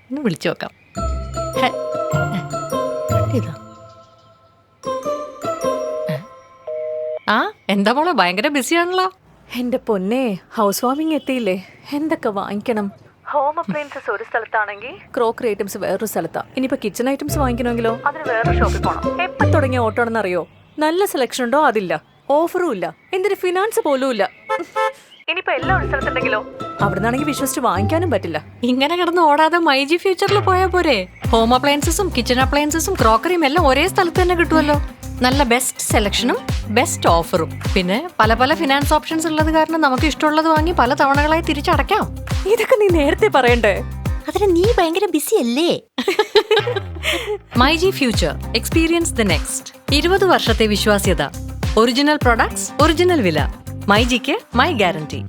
ഒന്ന് വിളിച്ചു നോക്കാം. ഇതാ. ആ എന്താ മോളെ ഭയങ്കര ബിസിയാണല്ലോ. എന്റെ പൊന്നെ, ഹൗസ് വാമിങ് എത്തിയില്ലേ? എന്തൊക്കെ വാങ്ങിക്കണം? ഹോം അപ്ലയൻസസ് ഒരു സ്ഥലത്താണെങ്കിൽ ക്രോക്കറി ഐറ്റംസ് വേറൊരു സ്ഥലത്താ. ഇനിയിപ്പോ കിച്ചൺ ഐറ്റംസ് വാങ്ങിക്കണമെങ്കിലോ അതിന് വേറൊരു ഷോപ്പിൽ പോകണം. എപ്പോ തുടങ്ങിയ ഓട്ടോ ആണെന്ന് അറിയോ? നല്ല സെലക്ഷൻ ഉണ്ടോ? അതില്ല. ഓഫറും ഇല്ല. എന്തിന് ഫിനാൻസ് പോലും ഇല്ല. ഇനിയിപ്പോ എല്ലാം ഒരു സ്ഥലത്തുണ്ടെങ്കിലോ അവിടുന്നാണെങ്കിൽ വിശ്വസിച്ച് വാങ്ങിക്കാനും പറ്റില്ല. ഇങ്ങനെ കിടന്ന് ഓടാതെ മൈജി ഫ്യൂച്ചറിൽ പോയാൽ പോരെ? ഹോം അപ്ലയൻസസും കിച്ചൺ അപ്ലയൻസസും ക്രോക്കറിയും എല്ലാം ഒരേ സ്ഥലത്ത് തന്നെ കിട്ടുമല്ലോ. നല്ല ബെസ്റ്റ് സെലക്ഷനും ബെസ്റ്റ് ഓഫറും പിന്നെ പല പല ഫിനാൻസ് ഓപ്ഷൻസ് ഉള്ളത് കാരണം നമുക്ക് ഇഷ്ടമുള്ളത് വാങ്ങി പല തവണകളായി തിരിച്ചടയ്ക്കാം. ഇതൊക്കെ നീ നേരത്തെ പറയണ്ടേ? അതിന് നീ ഭയങ്കര ബിസി അല്ലേ? MyG future, experience the next. 20 വർഷത്തെ വിശ്വാസ്യത, ഒറിജിനൽ പ്രൊഡക്ട്സ്, ഒറിജിനൽ വില. മൈജിക്ക് മൈ ഗ്യാരണ്ടി.